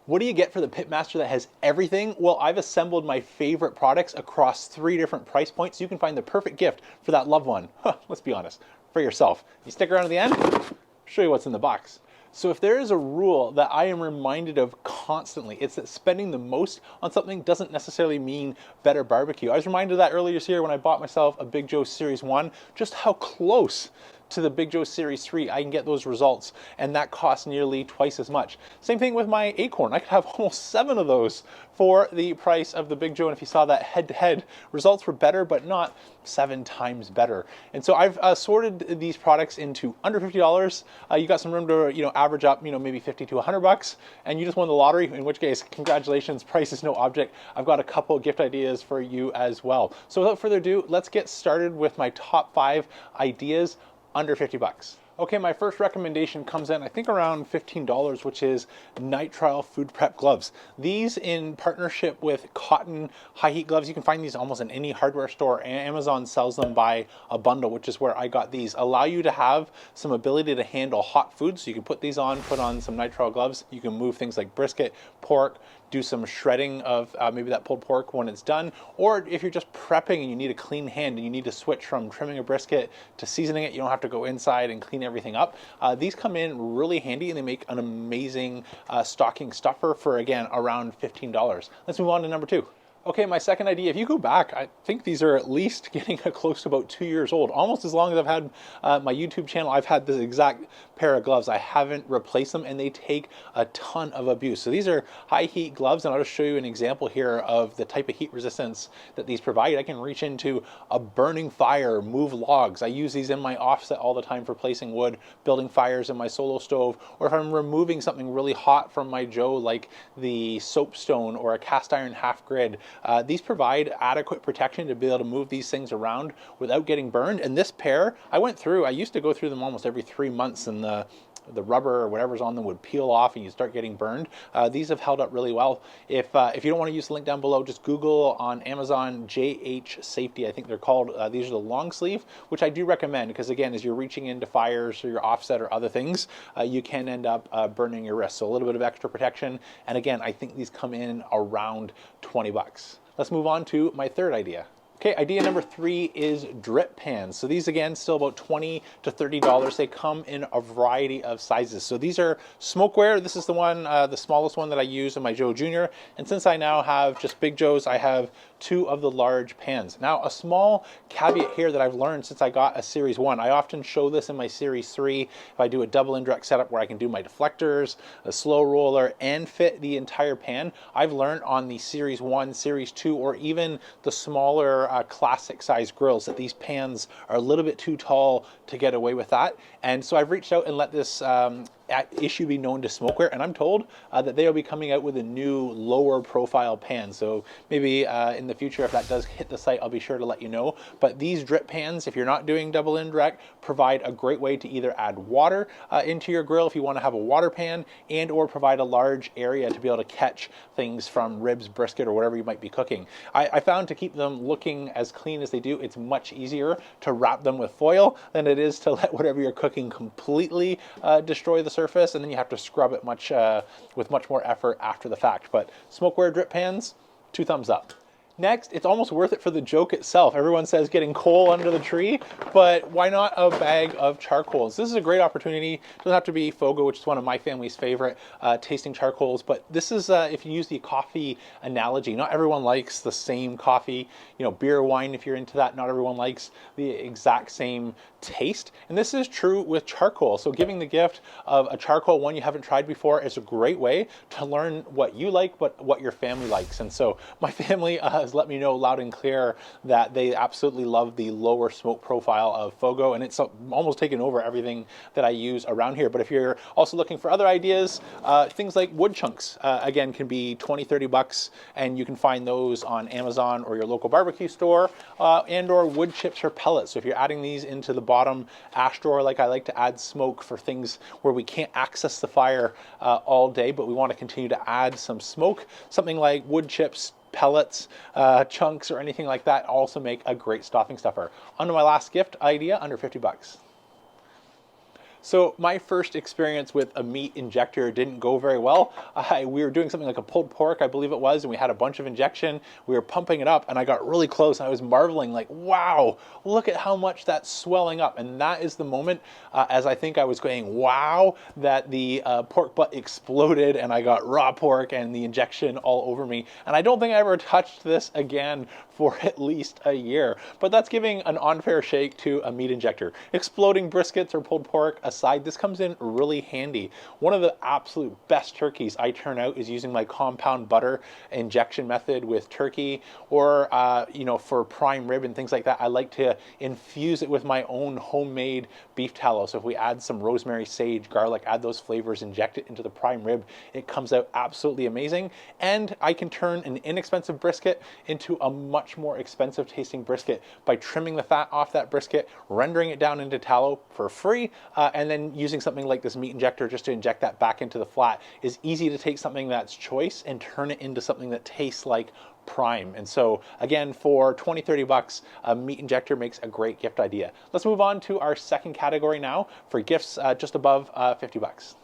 What do you get for the pitmaster that has everything? Well, I've assembled my favorite products across 3 different price points. So you can find the perfect gift for that loved one. Let's be honest, for yourself. You stick around to the end, I'll show you what's in the box. So if there is a rule that I am reminded of constantly, it's that spending the most on something doesn't necessarily mean better barbecue. I was reminded of that earlier this year when I bought myself a Big Joe Series 1, just how close to the Big Joe Series 3 I can get those results, and that costs nearly twice as much. Same thing with my Acorn. I could have almost 7 of those for the price of the Big Joe, and if you saw that head-to-head, results were better, but not 7 times better. And so I've sorted these products into under $50. You got some room to average up, maybe 50 to 100 bucks, and you just won the lottery, in which case, congratulations, price is no object. I've got a couple gift ideas for you as well. So without further ado, let's get started with my top 5 ideas under 50 bucks. Okay, my first recommendation comes in, I think around $15, which is nitrile food prep gloves. These in partnership with cotton high heat gloves. You can find these almost in any hardware store. Amazon sells them by a bundle, which is where I got these. Allow you to have some ability to handle hot food. So you can put these on, put on some nitrile gloves. You can move things like brisket, pork, do some shredding of maybe that pulled pork when it's done. Or if you're just prepping and you need a clean hand and you need to switch from trimming a brisket to seasoning it, you don't have to go inside and clean everything up. These come in really handy and they make an amazing stocking stuffer for, again, around $15. Let's move on to number 2. Okay, my second idea, if you go back, I think these are at least getting close to about 2 years old. Almost as long as I've had my YouTube channel, I've had this exact pair of gloves. I haven't replaced them and they take a ton of abuse. So these are high heat gloves, and I'll just show you an example here of the type of heat resistance that these provide. I can reach into a burning fire, move logs. I use these in my offset all the time for placing wood, building fires in my solo stove, or if I'm removing something really hot from my Joe, like the soapstone or a cast iron half grid. These provide adequate protection to be able to move these things around without getting burned. And this pair, I used to go through them almost every 3 months, and the rubber or whatever's on them would peel off and you start getting burned. These have held up really well. If you don't want to use the link down below, just Google on Amazon JH Safety, I think they're called. These are the long sleeve, which I do recommend because, again, as you're reaching into fires or your offset or other things, you can end up burning your wrist. So a little bit of extra protection. And again, I think these come in around 20 bucks. Let's move on to my third idea. Okay, idea number 3 is drip pans. So these, again, still about $20 to $30. They come in a variety of sizes. So these are SmokeWare. This is the one, the smallest one that I use in my Joe Jr. And since I now have just Big Joes, I have 2 of the large pans. Now, a small caveat here that I've learned since I got a Series 1, I often show this in my Series 3 if I do a double indirect setup where I can do my deflectors, a slow roller, and fit the entire pan. I've learned on the Series 1, Series 2, or even the smaller classic size grills that these pans are a little bit too tall to get away with that. And so I've reached out and let this issue be known to SmokeWare, and I'm told that they will be coming out with a new lower profile pan. So maybe in the future, if that does hit the site, I'll be sure to let you know. But these drip pans, if you're not doing double indirect, provide a great way to either add water into your grill if you want to have a water pan, and or provide a large area to be able to catch things from ribs, brisket, or whatever you might be cooking. I found to keep them looking as clean as they do, it's much easier to wrap them with foil than it is to let whatever you're cooking completely destroy the surface, and then you have to scrub it with much more effort after the fact. But SmokeWare drip pans, 2 thumbs up. Next, it's almost worth it for the joke itself. Everyone says getting coal under the tree, but why not a bag of charcoals? This is a great opportunity. It doesn't have to be Fogo, which is one of my family's favorite tasting charcoals, but this is, if you use the coffee analogy, not everyone likes the same coffee. Beer, wine, if you're into that, not everyone likes the exact same taste. And this is true with charcoal. So giving the gift of a charcoal one you haven't tried before is a great way to learn what you like, but what your family likes. And so my family has let me know loud and clear that they absolutely love the lower smoke profile of Fogo, and it's almost taken over everything that I use around here. But if you're also looking for other ideas, things like wood chunks, again, can be 20, 30 bucks, and you can find those on Amazon or your local barbecue store, and or wood chips or pellets. So if you're adding these into the bottom ash drawer, like I like to add smoke for things where we can't access the fire all day, but we want to continue to add some smoke, something like wood chips, pellets, chunks, or anything like that also make a great stocking stuffer. On to my last gift idea, under 50 bucks. So my first experience with a meat injector didn't go very well. We were doing something like a pulled pork, I believe it was, and we had a bunch of injection. We were pumping it up, and I got really close, and I was marveling like, wow, look at how much that's swelling up. And that is the moment, as I think I was going, wow, that the pork butt exploded, and I got raw pork and the injection all over me. And I don't think I ever touched this again for at least a year. But that's giving an unfair shake to a meat injector. Exploding briskets or pulled pork aside, this comes in really handy. One of the absolute best turkeys I turn out is using my compound butter injection method with turkey, or you know, for prime rib and things like that, I like to infuse it with my own homemade beef tallow. So if we add some rosemary, sage, garlic, add those flavors, inject it into the prime rib, it comes out absolutely amazing. And I can turn an inexpensive brisket into a much more expensive tasting brisket by trimming the fat off that brisket, rendering it down into tallow for free, and then using something like this meat injector just to inject that back into the flat. Is easy to take something that's choice and turn it into something that tastes like prime. And so again, for 20-30 bucks, a meat injector makes a great gift idea. Let's move on to our second category now for gifts just above 50 bucks.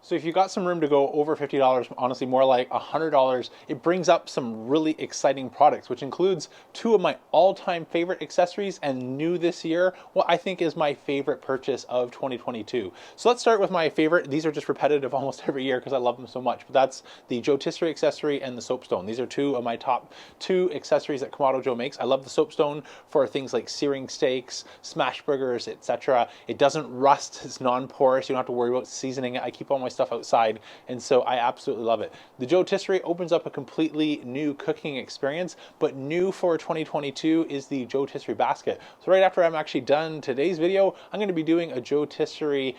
So if you got some room to go over $50, honestly more like $100, it brings up some really exciting products, which includes two of my all-time favorite accessories, and new this year, what I think is my favorite purchase of 2022. So let's start with my favorite. These are just repetitive almost every year because I love them so much, but that's the rotisserie accessory and the soapstone. These are two of my top two accessories that Kamado Joe makes. I love the soapstone for things like searing steaks, smash burgers, etc. It doesn't rust, it's non-porous, you don't have to worry about seasoning it. I keep all my stuff outside, and so I absolutely love it. The rotisserie opens up a completely new cooking experience, but new for 2022 is the rotisserie basket. So right after I'm actually done today's video, I'm going to be doing a rotisserie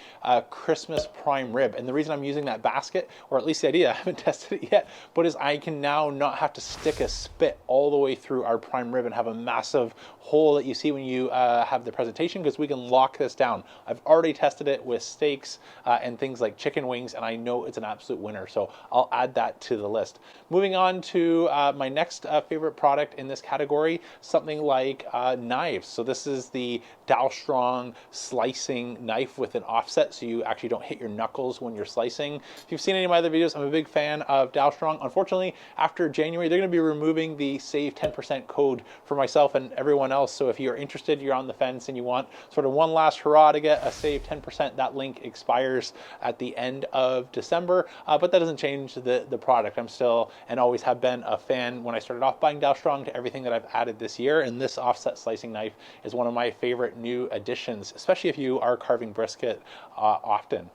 Christmas prime rib. And the reason I'm using that basket, or at least the idea, I haven't tested it yet, but is I can now not have to stick a spit all the way through our prime rib and have a massive hole that you see when you have the presentation, because we can lock this down. I've already tested it with steaks and things like chicken wings, and I know it's an absolute winner, so I'll add that to the list. Moving on to my next favorite product in this category, something like knives. So this is the Dalstrong slicing knife with an offset, so you actually don't hit your knuckles when you're slicing. If you've seen any of my other videos, I'm a big fan of Dalstrong. Unfortunately, after January, they're going to be removing the save 10% code for myself and everyone else. So if you're interested, you're on the fence, and you want sort of one last hurrah to get a save 10%, that link expires at the end of December, but that doesn't change the product. I'm still, and always have been, a fan when I started off buying Dalstrong to everything that I've added this year, and this offset slicing knife is one of my favorite new additions, especially if you are carving brisket often.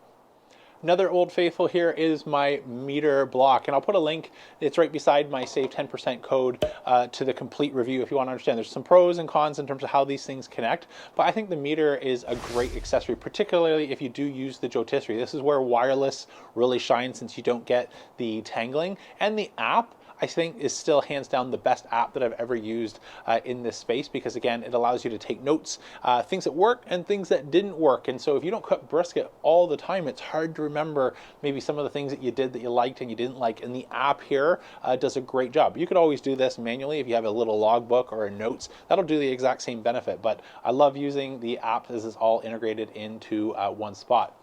Another old faithful here is my meter block, and I'll put a link, it's right beside my save 10% code to the complete review if you want to understand. There's some pros and cons in terms of how these things connect, but I think the meter is a great accessory, particularly if you do use the rotisserie. This is where wireless really shines, since you don't get the tangling, and the app I think is still hands down the best app that I've ever used in this space, because again, it allows you to take notes, things that work and things that didn't work. And so if you don't cook brisket all the time, it's hard to remember maybe some of the things that you did that you liked and you didn't like. And the app here does a great job. You could always do this manually if you have a little logbook or a notes. That'll do the exact same benefit, but I love using the app as it's all integrated into one spot.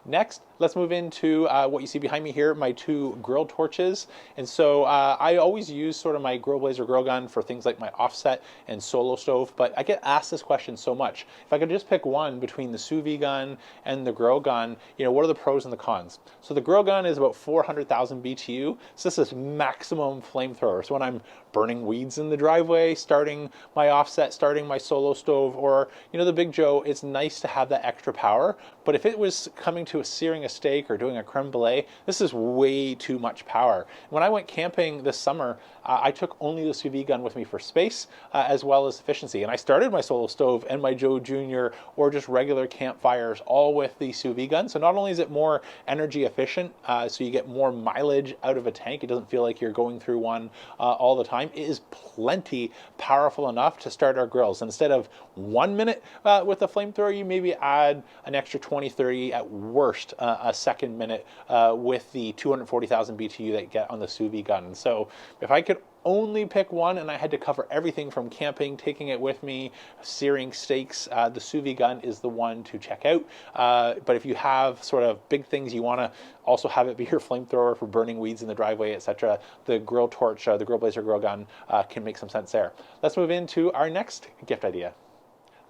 Next, let's move into what you see behind me here, my two grill torches. And so I always use sort of my grill blazer grill gun for things like my offset and solo stove, but I get asked this question so much. If I could just pick one between the sous vide gun and the grill gun, you know, what are the pros and the cons? So the grill gun is about 400,000 BTU, so this is maximum flamethrower. So when I'm burning weeds in the driveway, starting my offset, starting my solo stove, or, you know, the Big Joe, it's nice to have that extra power. But if it was coming to searing a steak or doing a creme brulee, this is way too much power. When I went camping this summer, I took only the sous vide gun with me for space as well as efficiency. And I started my solo stove and my Joe Jr. or just regular campfires all with the sous vide gun. So not only is it more energy efficient, so you get more mileage out of a tank, it doesn't feel like you're going through one all the time. It is plenty powerful enough to start our grills. And instead of 1 minute with the flamethrower, you maybe add an extra 20, 30 at worst a second minute with the 240,000 BTU that you get on the sous vide gun. So if I could only pick one and I had to cover everything from camping, taking it with me, searing steaks, the sous vide gun is the one to check out. But if you have sort of big things you want to also have it be your flamethrower for burning weeds in the driveway, etc., the grill torch, the Grill Blazer grill gun can make some sense there. Let's move into our next gift idea.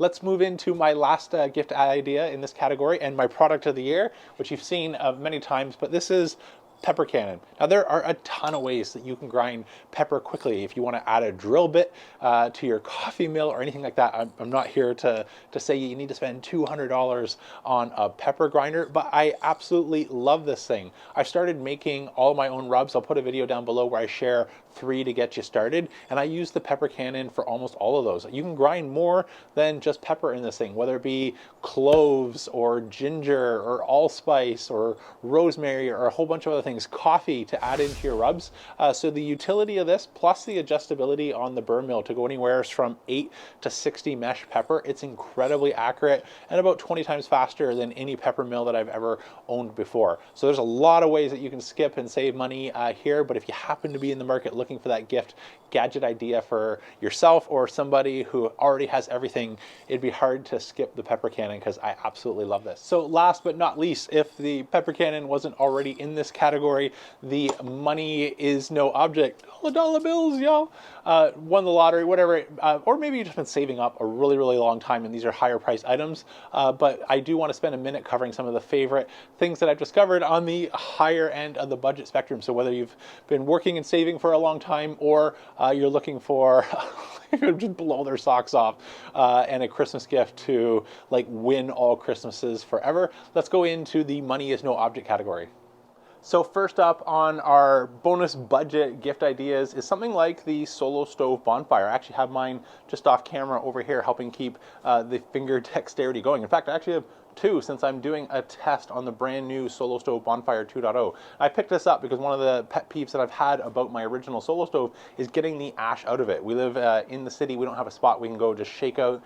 Let's move into my last gift idea in this category and my product of the year, which you've seen many times, but this is pepper cannon. Now there are a ton of ways that you can grind pepper quickly. If you want to add a drill bit to your coffee mill or anything like that, I'm not here to say you need to spend $200 on a pepper grinder, but I absolutely love this thing. I started making all my own rubs. I'll put a video down below where I share 3 to get you started, and I use the pepper cannon for almost all of those. You can grind more than just pepper in this thing, whether it be cloves or ginger or allspice or rosemary or a whole bunch of other things, coffee to add into your rubs. So the utility of this, plus the adjustability on the burr mill to go anywhere from 8 to 60 mesh pepper, it's incredibly accurate and about 20 times faster than any pepper mill that I've ever owned before. So there's a lot of ways that you can skip and save money here, but if you happen to be in the market looking for that gift gadget idea for yourself or somebody who already has everything, it'd be hard to skip the pepper cannon because I absolutely love this. So last but not least, if the pepper cannon wasn't already in this category, the money is no object. Dollar bills, yo. Won the lottery, whatever, or maybe you've just been saving up a really, really long time and these are higher priced items, but I do want to spend a minute covering some of the favorite things that I've discovered on the higher end of the budget spectrum. So whether you've been working and saving for a long time or you're looking for just blow their socks off and a Christmas gift to like win all Christmases forever, let's go into the money is no object category. So first up on our bonus budget gift ideas is something like the Solo Stove Bonfire. I actually have mine just off camera over here helping keep the finger dexterity going. In fact, I actually have 2 since I'm doing a test on the brand new Solo Stove Bonfire 2.0. I picked this up because one of the pet peeves that I've had about my original Solo Stove is getting the ash out of it. We live in the city, we don't have a spot we can go just shake out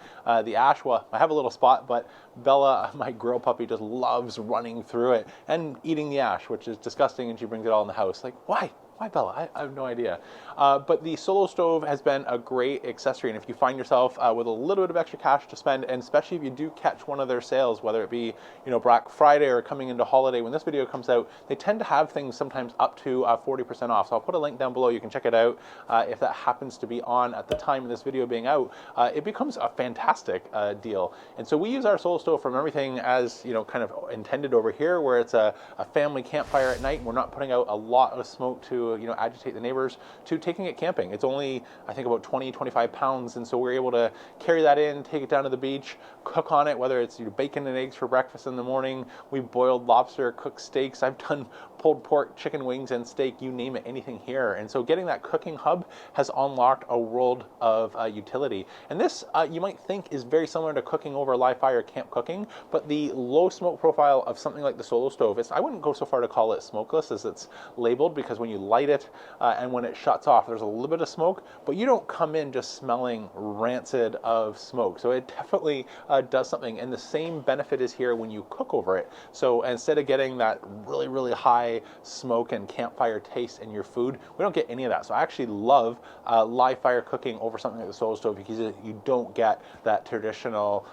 the ash. Well, I have a little spot, but Bella, my grill puppy, just loves running through it and eating the ash, which is disgusting, and she brings it all in the house. Like, why? Why, Bella? I have no idea. But the Solo Stove has been a great accessory, and if you find yourself with a little bit of extra cash to spend, and especially if you do catch one of their sales, whether it be Black Friday or coming into holiday, when this video comes out, they tend to have things sometimes up to 40% off. So I'll put a link down below. You can check it out. If that happens to be on at the time of this video being out, it becomes a fantastic deal. And so we use our Solo Stove from everything as kind of intended over here, where it's a family campfire at night, and we're not putting out a lot of smoke to agitate the neighbors, to taking it camping. It's only, I think, about 20-25 pounds, and so we're able to carry that in, take it down to the beach, cook on it, whether it's bacon and eggs for breakfast in the morning. We boiled lobster, cooked steaks. I've done pulled pork, chicken wings, and steak, you name it, anything here. And so getting that cooking hub has unlocked a world of utility. And this, you might think, is very similar to cooking over a live fire camp cooking, but the low smoke profile of something like the Solo Stove, I wouldn't go so far to call it smokeless as it's labeled, because when you light it and when it shuts off, there's a little bit of smoke, but you don't come in just smelling rancid of smoke. So it definitely does something. And the same benefit is here when you cook over it. So instead of getting that really, really high smoke and campfire taste in your food, we don't get any of that. So I actually love live fire cooking over something like the Solo Stove, because you don't get that traditional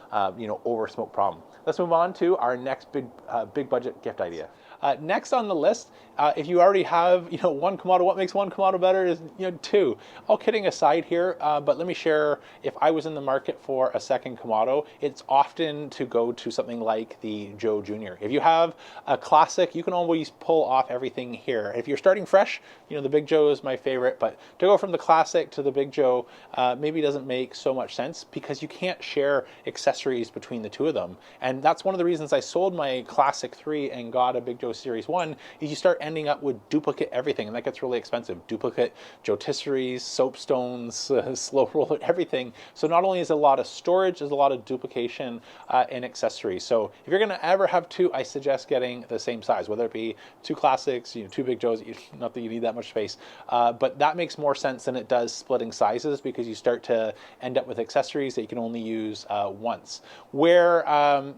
over smoke problem. Let's move on to our next big budget gift idea. Next on the list, if you already have one Kamado, what makes one Kamado better is 2. All kidding aside here, but let me share, if I was in the market for a second Kamado, it's often to go to something like the Joe Jr. If you have a classic, you can always pull off everything here. If you're starting fresh, the Big Joe is my favorite, but to go from the classic to the Big Joe maybe doesn't make so much sense, because you can't share accessories between the two of them. And that's one of the reasons I sold my Classic 3 and got a Big Joe Series 1 is you start ending up with duplicate everything, and that gets really expensive. Duplicate rotisseries, soapstones, slow roller, everything. So not only is a lot of storage, there's a lot of duplication in accessories. So if you're gonna ever have two, I suggest getting the same size, whether it be two classics, two Big Joes, not that you need that much space, but that makes more sense than it does splitting sizes, because you start to end up with accessories that you can only use once. Where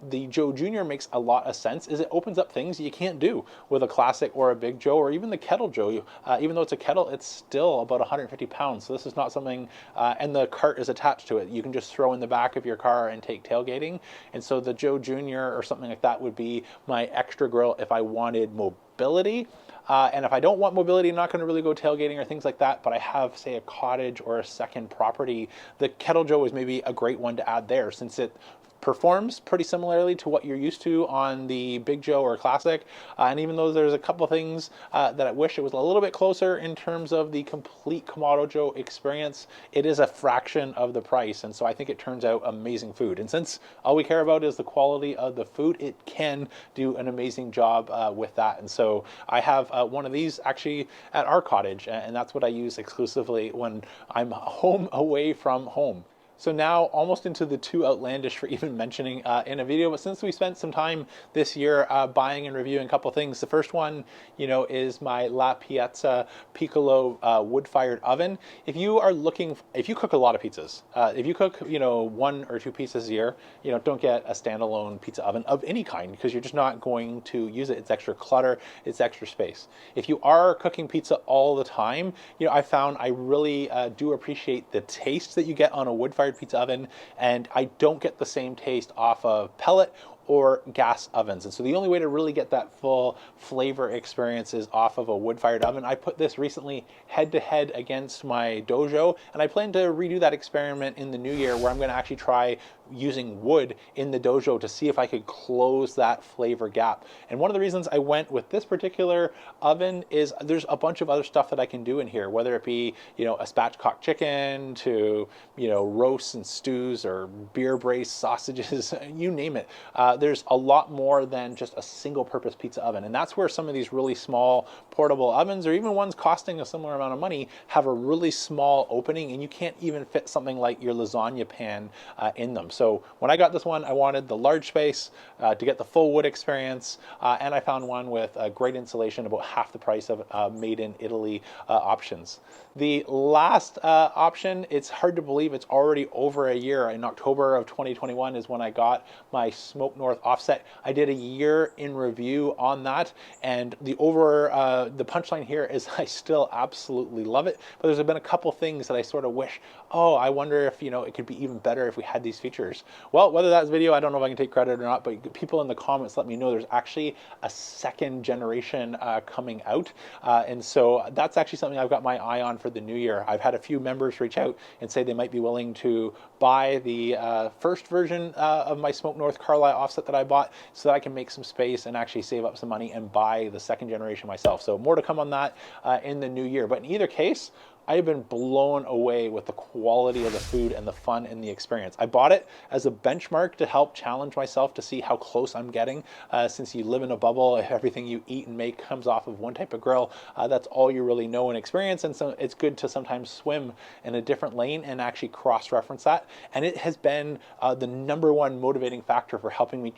the Joe Jr. makes a lot of sense is it opens up things you can't do with a classic or a Big Joe or even the Kettle Joe. Even though it's a kettle, it's still about 150 pounds. So this is not something, and the cart is attached to it. You can just throw in the back of your car and take tailgating. And so the Joe Jr. or something like that would be my extra grill if I wanted mobility. And if I don't want mobility, I'm not going to really go tailgating or things like that, but I have, say, a cottage or a second property, the Kettle Joe is maybe a great one to add there, since it performs pretty similarly to what you're used to on the Big Joe or Classic. And even though there's a couple things that I wish it was a little bit closer in terms of the complete Kamado Joe experience, it is a fraction of the price. And so I think it turns out amazing food. And since all we care about is the quality of the food, it can do an amazing job with that. And so I have one of these actually at our cottage, and that's what I use exclusively when I'm home away from home. So now almost into the too outlandish for even mentioning in a video, but since we spent some time this year buying and reviewing a couple things, the first one, is my La Piazza Piccolo wood-fired oven. If you cook a lot of pizzas, if you cook, 1 or 2 pizzas a year, don't get a standalone pizza oven of any kind, because you're just not going to use it. It's extra clutter, it's extra space. If you are cooking pizza all the time, I found I really do appreciate the taste that you get on a wood-fired pizza oven, and I don't get the same taste off of pellet or gas ovens. And so the only way to really get that full flavor experience is off of a wood-fired oven. I put this recently head-to-head against my Dojo, and I plan to redo that experiment in the new year, where I'm going to actually try using wood in the Dojo to see if I could close that flavor gap. And one of the reasons I went with this particular oven is there's a bunch of other stuff that I can do in here, whether it be, a spatchcock chicken to, roasts and stews or beer braised sausages, you name it. There's a lot more than just a single purpose pizza oven. And that's where some of these really small portable ovens, or even ones costing a similar amount of money, have a really small opening, and you can't even fit something like your lasagna pan in them. So when I got this one, I wanted the large space to get the full wood experience, and I found one with great insulation, about half the price of made in Italy options. The last option, it's hard to believe it's already over a year. In October of 2021 is when I got my Smoke North offset. I did a year in review on that, and the punchline here is I still absolutely love it, but there's been a couple things that I sort of wish, I wonder if, it could be even better if we had these features. Well, whether that's video, I don't know if I can take credit or not, but people in the comments let me know there's actually a second generation coming out. And so that's actually something I've got my eye on for the new year. I've had a few members reach out and say they might be willing to buy the first version of my Smoke North Carlisle offset that I bought, so that I can make some space and actually save up some money and buy the second generation myself. So more to come on that in the new year. But in either case, I have been blown away with the quality of the food and the fun and the experience. I bought it as a benchmark to help challenge myself to see how close I'm getting. Since you live in a bubble, everything you eat and make comes off of one type of grill. That's all you really know and experience. And so it's good to sometimes swim in a different lane and actually cross-reference that. And it has been the #1 motivating factor for helping me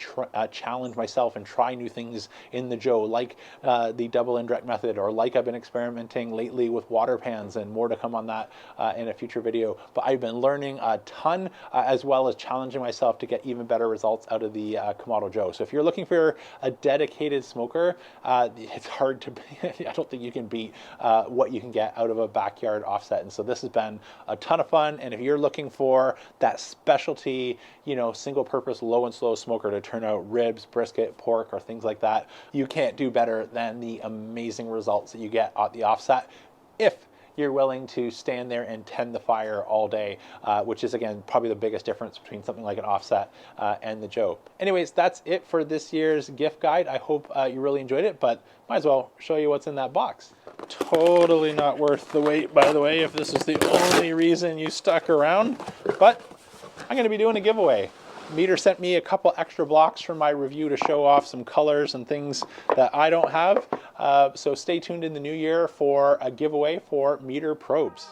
challenge myself and try new things in the Joe, like the double indirect method, or like I've been experimenting lately with water pans, and more to come on that in a future video. But I've been learning a ton, as well as challenging myself to get even better results out of the Kamado Joe. So if you're looking for a dedicated smoker, it's hard to, I don't think you can beat what you can get out of a backyard offset. And so this has been a ton of fun. And if you're looking for that specialty, single purpose low and slow smoker to turn out ribs, brisket, pork, or things like that, you can't do better than the amazing results that you get at the offset, if you're willing to stand there and tend the fire all day, which is, again, probably the biggest difference between something like an offset and the Joe. Anyways, that's it for this year's gift guide. I hope you really enjoyed it, but might as well show you what's in that box. Totally not worth the wait, by the way, if this is the only reason you stuck around, but I'm going to be doing a giveaway. Meter sent me a couple extra blocks from my review to show off some colors and things that I don't have. So stay tuned in the new year for a giveaway for Meter probes.